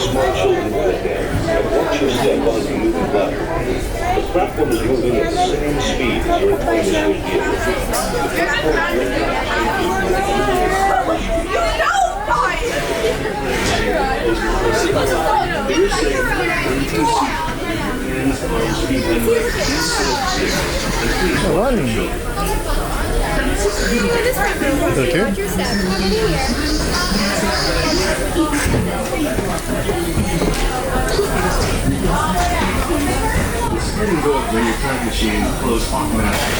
small children with a hand and watch your step as you move left. The platform is moving at the same speed as your attention would give. Okay. Letting go of your time machine close automatically.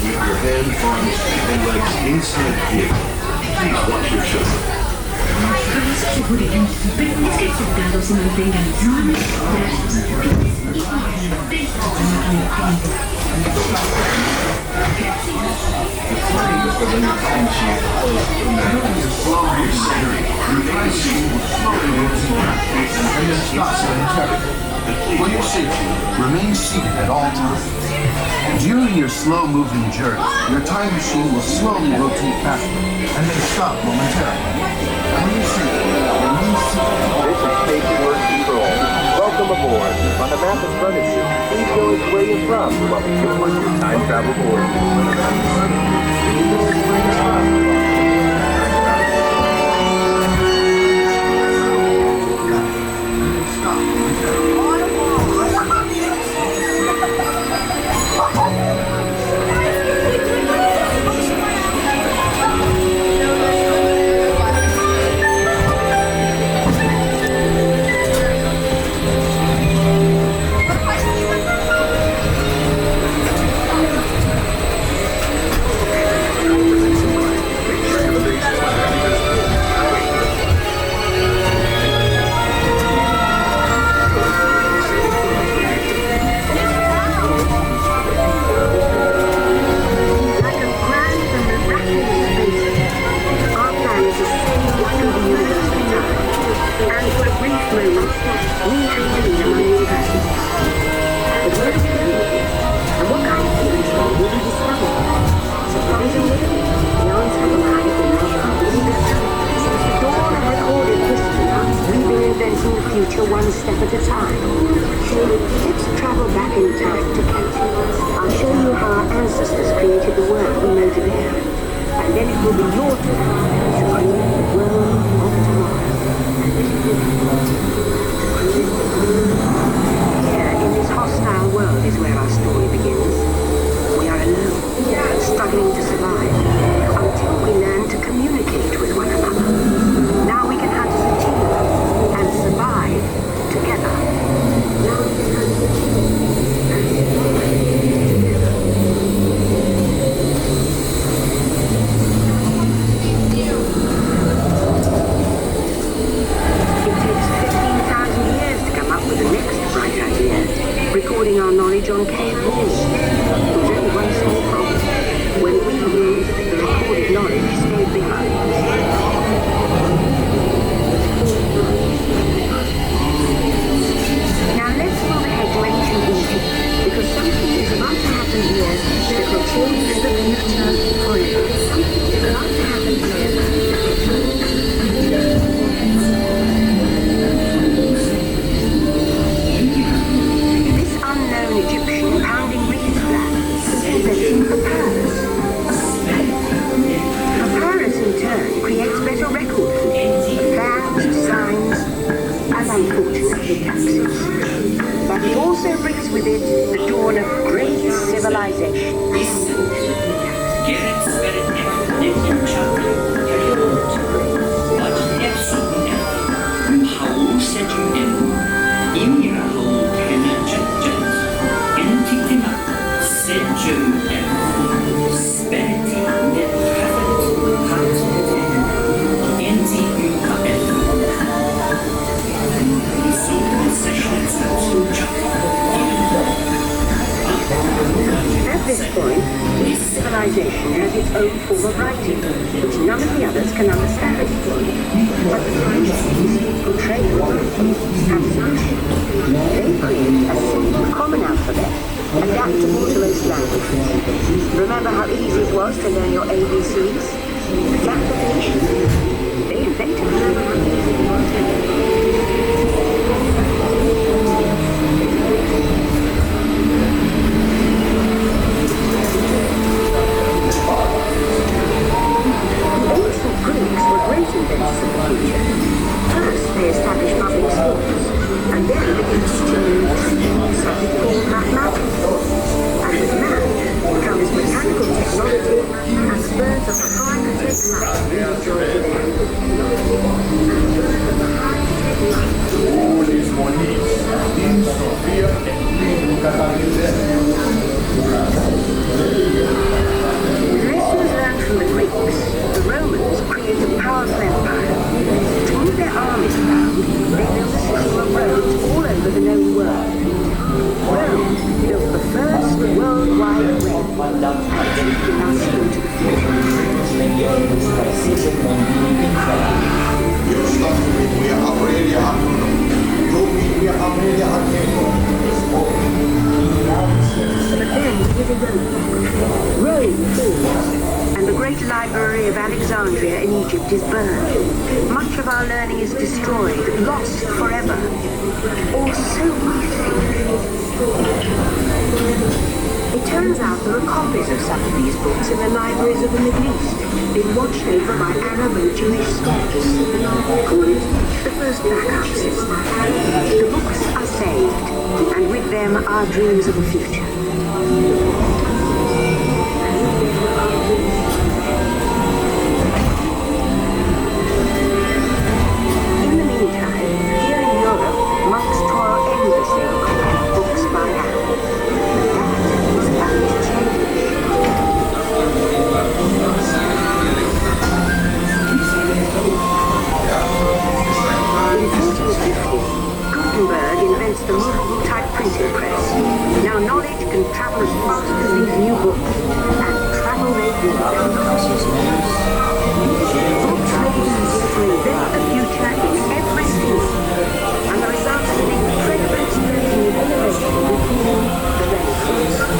With your hand, arms, and legs inside the vehicle. Please watch your children. For your safety, remain seated at all times. During your slow-moving journey, your time machine will slowly rotate backward and may stop momentarily. For your safety, remain seated at all times. This is Spaceship Earth Control. Welcome aboard. On the map in front of you, please show us where you're from while we input your time travel board. One step at a time. So let's travel back in time to Kenton. I'll show you how our ancestors created the world we know today. And then it will be your turn to create the world of tomorrow. Here, in this hostile world is where our story begins. We are alone, struggling to survive, until we learn to communicate with one another. Now we can hunt as a team and survive together. It takes 15,000 years to come up with the next bright idea, recording our knowledge on cave walls. There's only one small problem. When we move, the recorded knowledge stayed behind. Now let's move ahead to ancient Egypt, because something is about to happen here that will change the future forever. Something is about to happen here that this unknown Egyptian pounding reeds flat is possessing papyrus. Papyrus in turn creates better record plans, designs, and unfortunately taxes. But it also brings with it the dawn of great civilization. At this point, each civilization has its own form of writing, which none of the others can understand. But the Phoenicians, who trade with them, have solutions. They create a simple common alphabet, adaptable to most languages. Remember how easy it was to learn your ABCs? That's the Phoenicians. They invented them. Lessons learned from the Greeks, the Romans created a powerful empire. To move their armies around, they built a system of roads all over the known world. Rome built the first worldwide web, thus into the But then it is over. Rome falls, and the great library of Alexandria in Egypt is burned. Much of our learning is destroyed, lost forever. Or so we think. It turns out there are copies of some of these books in the libraries of the Middle East, being watched over by Arab and Jewish scholars. Call it the first backup system. The books are saved, and with them our dreams of the future. In the meantime, here in Europe, monks toil endlessly to collect books by hand. That is about to change. In 1450, Gutenberg invents the movable type printing press. Now knowledge can travel as fast as these new books, and travel they will. Books make it easier to invent the future in every field, and the result is an incredible explosion of innovation we call the Renaissance.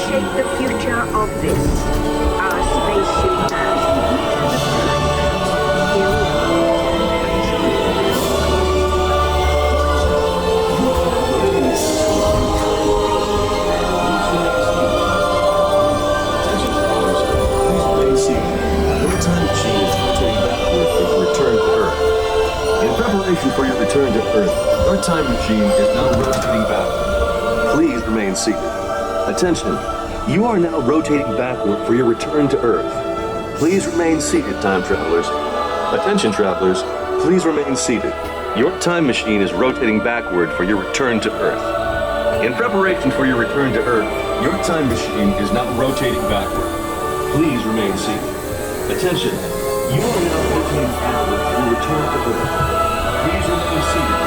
shape the future of this, our spaceship Earth. Preparation for your return to Earth. Your time machine is now rotating backward. Please remain seated. Attention, you are now rotating backward for your return to Earth. Please remain seated, time travelers. Attention, travelers, please remain seated. Your time machine is rotating backward for your return to Earth. In preparation for your return to Earth, your time machine is now rotating backward. Please remain seated. Attention, you are now rotating backward for your return to Earth. Please remain seated.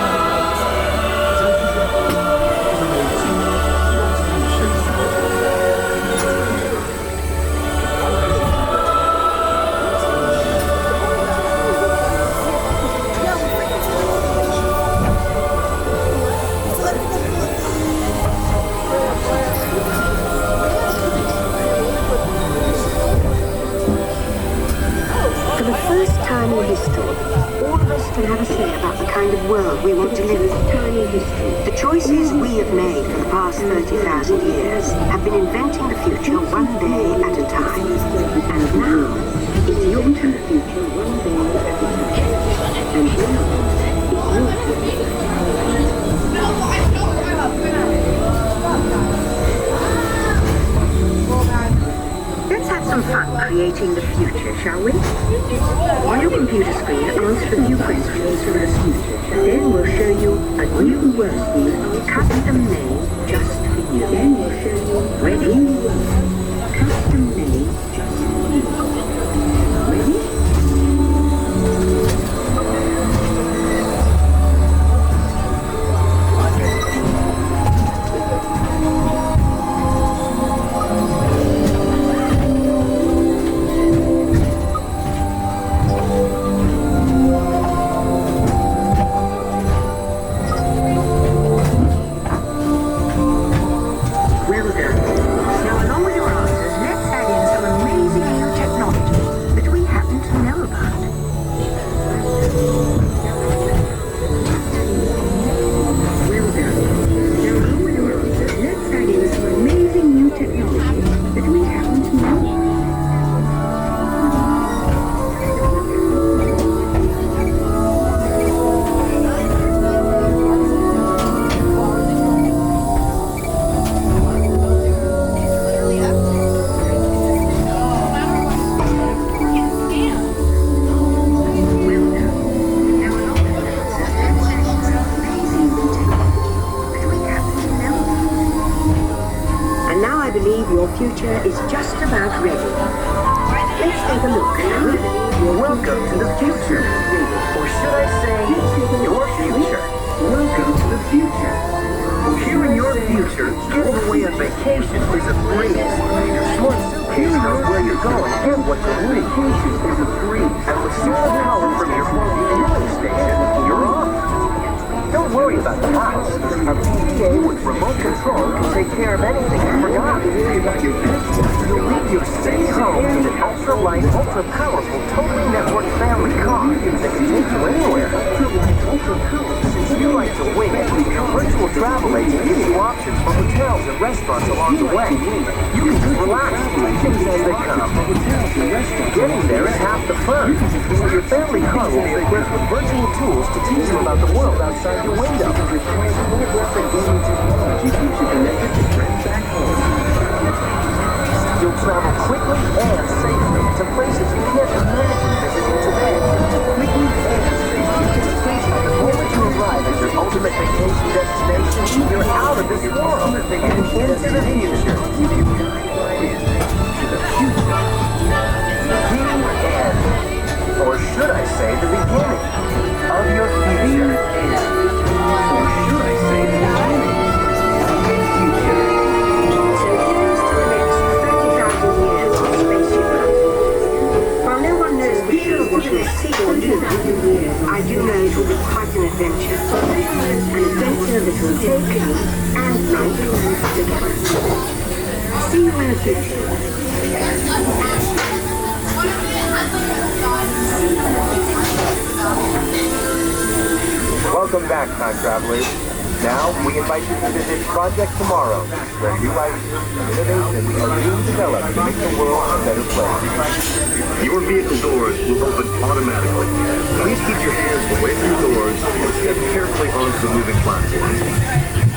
For the first time in history, all of us can have a say about the kind of world we want to live in. The choices we have made for the past 30,000 years have been inventing the future one day at a time. And now, it's your turn. And now, it's your turn. Let's have some fun creating the future, shall we? On your computer screen, answer a few questions from the future. Then we'll show you a new world, custom made just for you. Then we'll show you. Ready? Custom made just for you. Ready? Future is just about ready. Let's take a look. Welcome to the future. Or should I say, your future. Welcome to the future. Here in your future, getting away on vacation is a breeze. Your smart suitcase knows where you're going and what to do. Vacation is a breeze. And with solar power from your fueling station, you're off. Don't worry about the house. A PDA with remote control can take care of anything you forgot. You'll leave your city home in an ultra-light, ultra-powerful, totally networked family car that can take you anywhere. Since you like to wing it, your virtual travel agent gives you options for hotels and restaurants along the way. You can just relax and take things as they come. Getting there is half the fun. So your family car will be equipped with virtual tools to teach you about the world outside your window. You'll travel quickly and safely to places you can't imagine visiting today. Quickly and safely. The moment you arrive at your ultimate vacation destination, you're out of this world and into the future. The end. Or should I say the beginning of your future. Or should I say the beginning of your future. key message. Welcome back, time travelers. Now, we invite you to visit Project Tomorrow, where new ideas and innovations are being developed to make the world a better place. Your vehicle doors will open automatically. Please keep your hands away from the doors and step carefully onto the moving platform.